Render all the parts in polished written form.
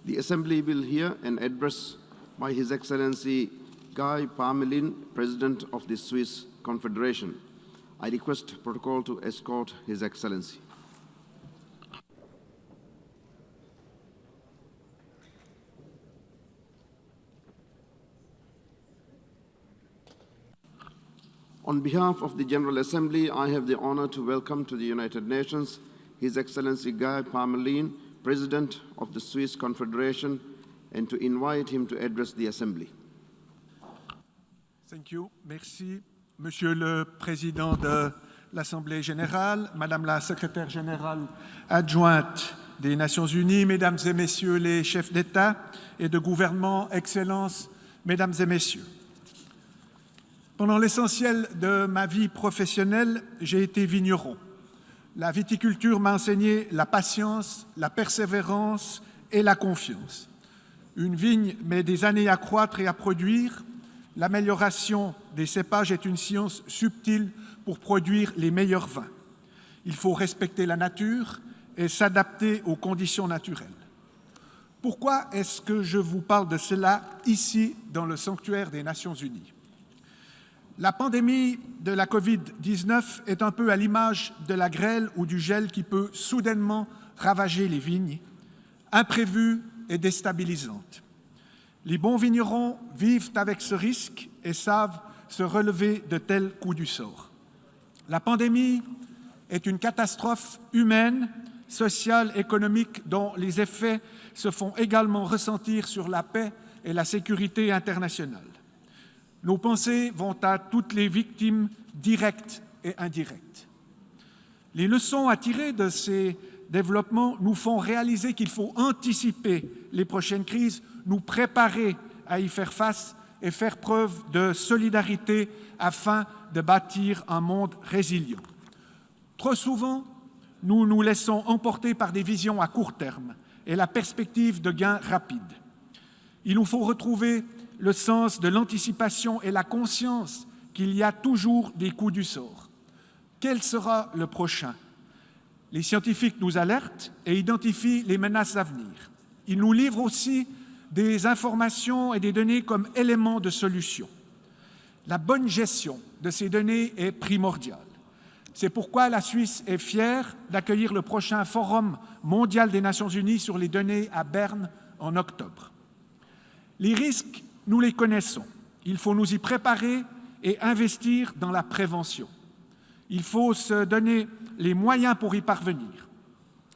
The Assembly will hear an address by His Excellency Guy Parmelin, President of the Swiss Confederation. I request protocol to escort His Excellency. On behalf of the General Assembly, I have the honor to welcome to the United Nations His Excellency Guy Parmelin, President of the Swiss Confederation, and to invite him to address the Assembly. Thank you. Merci, Monsieur le Président de l'Assemblée générale, Madame la Secrétaire générale adjointe des Nations unies, Mesdames et Messieurs les chefs d'État et de gouvernement, Excellences, Mesdames et Messieurs. Pendant l'essentiel de ma vie professionnelle, j'ai été vigneron. La viticulture m'a enseigné la patience, la persévérance et la confiance. Une vigne met des années à croître et à produire. L'amélioration des cépages est une science subtile pour produire les meilleurs vins. Il faut respecter la nature et s'adapter aux conditions naturelles. Pourquoi est-ce que je vous parle de cela ici, dans le sanctuaire des Nations unies ? La pandémie de la Covid-19 est un peu à l'image de la grêle ou du gel qui peut soudainement ravager les vignes, imprévue et déstabilisante. Les bons vignerons vivent avec ce risque et savent se relever de tels coups du sort. La pandémie est une catastrophe humaine, sociale, économique dont les effets se font également ressentir sur la paix et la sécurité internationale. Nos pensées vont à toutes les victimes directes et indirectes. Les leçons à tirer de ces développements nous font réaliser qu'il faut anticiper les prochaines crises, nous préparer à y faire face et faire preuve de solidarité afin de bâtir un monde résilient. Trop souvent, nous nous laissons emporter par des visions à court terme et la perspective de gains rapides. Il nous faut retrouver le sens de l'anticipation et la conscience qu'il y a toujours des coups du sort. Quel sera le prochain ? Les scientifiques nous alertent et identifient les menaces à venir. Ils nous livrent aussi des informations et des données comme éléments de solution. La bonne gestion de ces données est primordiale. C'est pourquoi la Suisse est fière d'accueillir le prochain Forum mondial des Nations unies sur les données à Berne en octobre. Les risques, nous les connaissons. Il faut nous y préparer et investir dans la prévention. Il faut se donner les moyens pour y parvenir.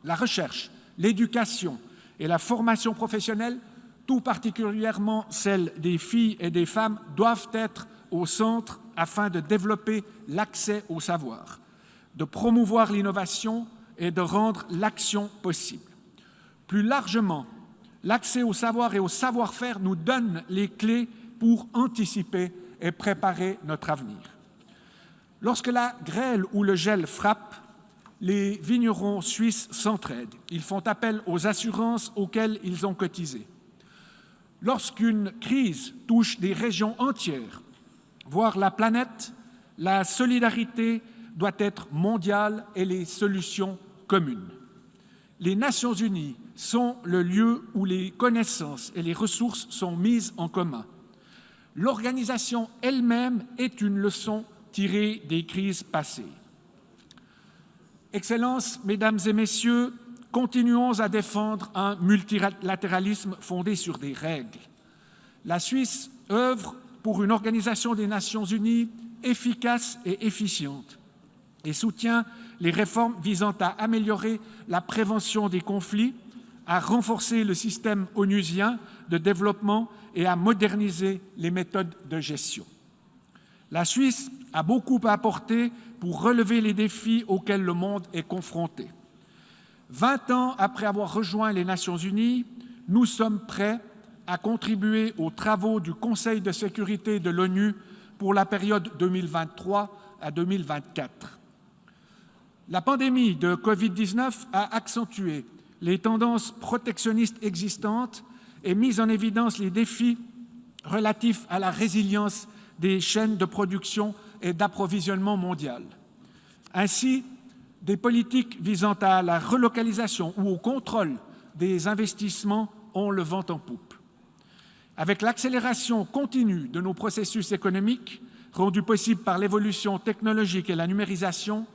La recherche, l'éducation et la formation professionnelle, tout particulièrement celle des filles et des femmes, doivent être au centre afin de développer l'accès au savoir, de promouvoir l'innovation et de rendre l'action possible. Plus largement, l'accès au savoir et au savoir-faire nous donne les clés pour anticiper et préparer notre avenir. Lorsque la grêle ou le gel frappe, les vignerons suisses s'entraident. Ils font appel aux assurances auxquelles ils ont cotisé. Lorsqu'une crise touche des régions entières, voire la planète, la solidarité doit être mondiale et les solutions communes. Les Nations unies sont le lieu où les connaissances et les ressources sont mises en commun. L'organisation elle-même est une leçon tirée des crises passées. Excellences, Mesdames et Messieurs, continuons à défendre un multilatéralisme fondé sur des règles. La Suisse œuvre pour une organisation des Nations unies efficace et efficiente et soutient les réformes visant à améliorer la prévention des conflits, à renforcer le système onusien de développement et à moderniser les méthodes de gestion. La Suisse a beaucoup à apporter pour relever les défis auxquels le monde est confronté. 20 ans après avoir rejoint les Nations unies, nous sommes prêts à contribuer aux travaux du Conseil de sécurité de l'ONU pour la période 2023 à 2024. La pandémie de Covid-19 a accentué les tendances protectionnistes existantes et mis en évidence les défis relatifs à la résilience des chaînes de production et d'approvisionnement mondiales. Ainsi, des politiques visant à la relocalisation ou au contrôle des investissements ont le vent en poupe. Avec l'accélération continue de nos processus économiques, rendus possibles par l'évolution technologique et la numérisation,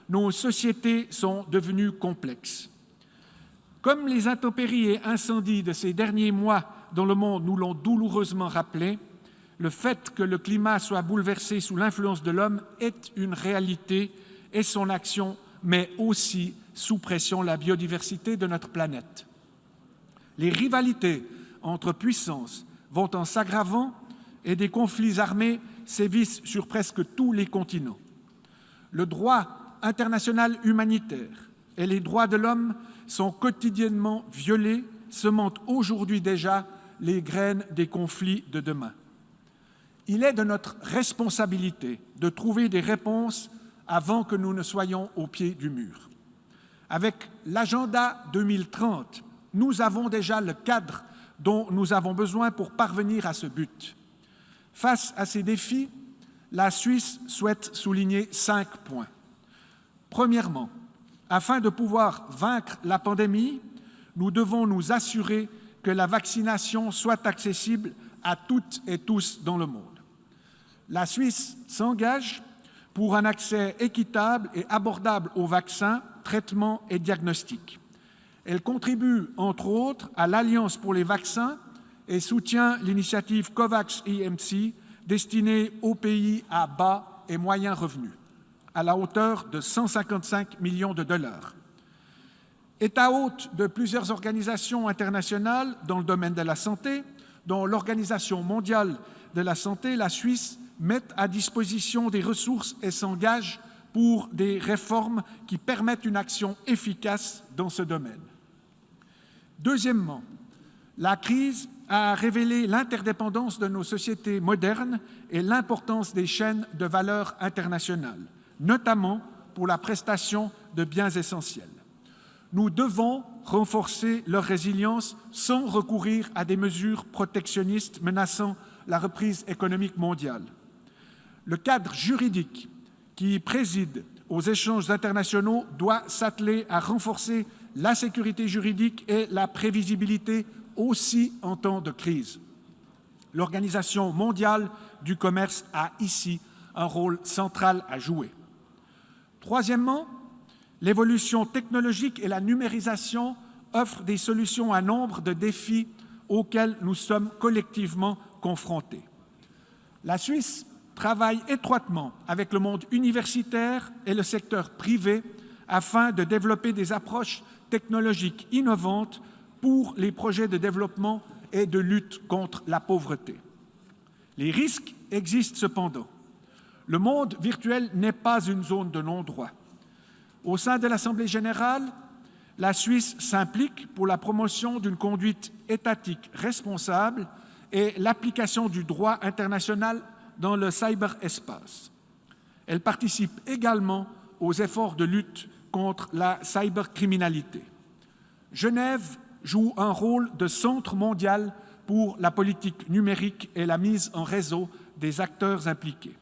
nos sociétés sont devenues complexes. Comme les intempéries et incendies de ces derniers mois dans le monde nous l'ont douloureusement rappelé, le fait que le climat soit bouleversé sous l'influence de l'homme est une réalité et son action met aussi sous pression la biodiversité de notre planète. Les rivalités entre puissances vont en s'aggravant et des conflits armés sévissent sur presque tous les continents. Le droit international humanitaire et les droits de l'homme sont quotidiennement violés, semant aujourd'hui déjà les graines des conflits de demain. Il est de notre responsabilité de trouver des réponses avant que nous ne soyons au pied du mur. Avec l'agenda 2030, nous avons déjà le cadre dont nous avons besoin pour parvenir à ce but. Face à ces défis, la Suisse souhaite souligner 5 points. Premièrement, afin de pouvoir vaincre la pandémie, nous devons nous assurer que la vaccination soit accessible à toutes et tous dans le monde. La Suisse s'engage pour un accès équitable et abordable aux vaccins, traitements et diagnostics. Elle contribue, entre autres, à l'Alliance pour les vaccins et soutient l'initiative COVAX-EMC destinée aux pays à bas et moyens revenus, à la hauteur de 155 millions de dollars. État hôte de plusieurs organisations internationales dans le domaine de la santé, dont l'Organisation mondiale de la santé, la Suisse met à disposition des ressources et s'engage pour des réformes qui permettent une action efficace dans ce domaine. Deuxièmement, la crise a révélé l'interdépendance de nos sociétés modernes et l'importance des chaînes de valeur internationales, notamment pour la prestation de biens essentiels. Nous devons renforcer leur résilience sans recourir à des mesures protectionnistes menaçant la reprise économique mondiale. Le cadre juridique qui préside aux échanges internationaux doit s'atteler à renforcer la sécurité juridique et la prévisibilité aussi en temps de crise. L'Organisation mondiale du commerce a ici un rôle central à jouer. Troisièmement, l'évolution technologique et la numérisation offrent des solutions à nombre de défis auxquels nous sommes collectivement confrontés. La Suisse travaille étroitement avec le monde universitaire et le secteur privé afin de développer des approches technologiques innovantes pour les projets de développement et de lutte contre la pauvreté. Les risques existent cependant. Le monde virtuel n'est pas une zone de non-droit. Au sein de l'Assemblée générale, la Suisse s'implique pour la promotion d'une conduite étatique responsable et l'application du droit international dans le cyberespace. Elle participe également aux efforts de lutte contre la cybercriminalité. Genève joue un rôle de centre mondial pour la politique numérique et la mise en réseau des acteurs impliqués.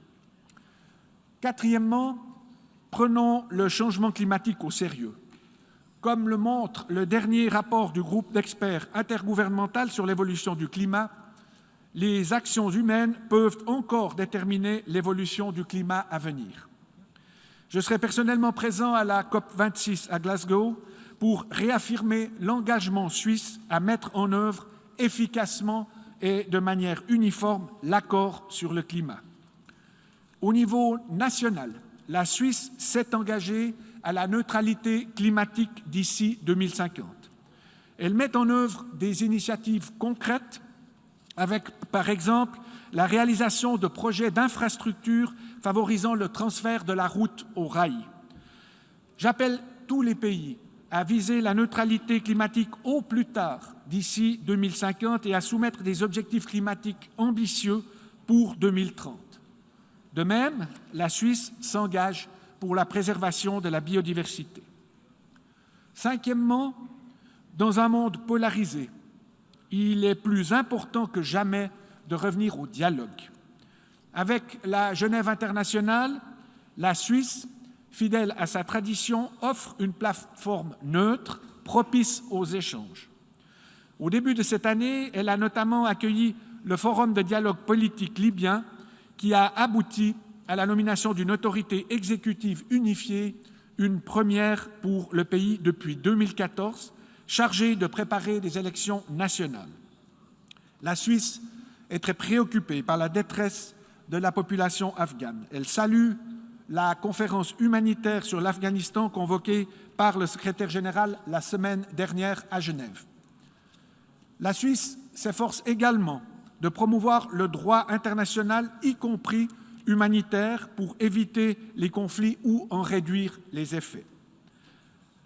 Quatrièmement, prenons le changement climatique au sérieux. Comme le montre le dernier rapport du groupe d'experts intergouvernemental sur l'évolution du climat, les actions humaines peuvent encore déterminer l'évolution du climat à venir. Je serai personnellement présent à la COP26 à Glasgow pour réaffirmer l'engagement suisse à mettre en œuvre efficacement et de manière uniforme l'accord sur le climat. Au niveau national, la Suisse s'est engagée à la neutralité climatique d'ici 2050. Elle met en œuvre des initiatives concrètes avec, par exemple, la réalisation de projets d'infrastructures favorisant le transfert de la route au rail. J'appelle tous les pays à viser la neutralité climatique au plus tard d'ici 2050 et à soumettre des objectifs climatiques ambitieux pour 2030. De même, la Suisse s'engage pour la préservation de la biodiversité. Cinquièmement, dans un monde polarisé, il est plus important que jamais de revenir au dialogue. Avec la Genève internationale, la Suisse, fidèle à sa tradition, offre une plateforme neutre, propice aux échanges. Au début de cette année, elle a notamment accueilli le Forum de dialogue politique libyen qui a abouti à la nomination d'une autorité exécutive unifiée, une première pour le pays depuis 2014, chargée de préparer des élections nationales. La Suisse est très préoccupée par la détresse de la population afghane. Elle salue la conférence humanitaire sur l'Afghanistan convoquée par le secrétaire général la semaine dernière à Genève. La Suisse s'efforce également de promouvoir le droit international, y compris humanitaire, pour éviter les conflits ou en réduire les effets.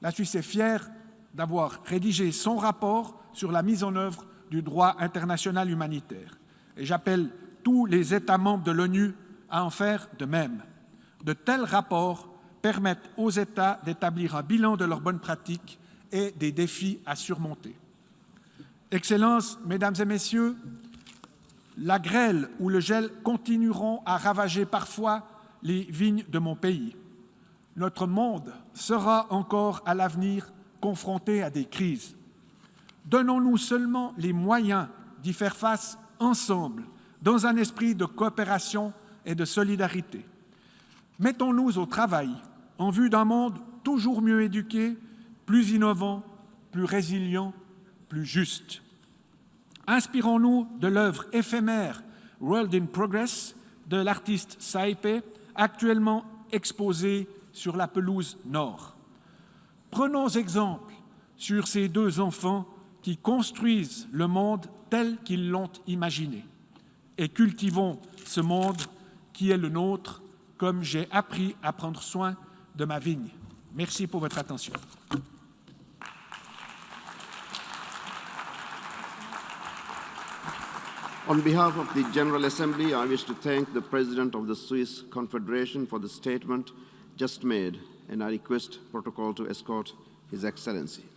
La Suisse est fière d'avoir rédigé son rapport sur la mise en œuvre du droit international humanitaire. Et j'appelle tous les États membres de l'ONU à en faire de même. De tels rapports permettent aux États d'établir un bilan de leurs bonnes pratiques et des défis à surmonter. Excellences, Mesdames et Messieurs, la grêle ou le gel continueront à ravager parfois les vignes de mon pays. Notre monde sera encore à l'avenir confronté à des crises. Donnons-nous seulement les moyens d'y faire face ensemble, dans un esprit de coopération et de solidarité. Mettons-nous au travail en vue d'un monde toujours mieux éduqué, plus innovant, plus résilient, plus juste. Inspirons-nous de l'œuvre éphémère World in Progress de l'artiste Saipe, actuellement exposée sur la pelouse nord. Prenons exemple sur ces deux enfants qui construisent le monde tel qu'ils l'ont imaginé et cultivons ce monde qui est le nôtre, comme j'ai appris à prendre soin de ma vigne. Merci pour votre attention. On behalf of the General Assembly, I wish to thank the President of the Swiss Confederation for the statement just made, and I request protocol to escort His Excellency.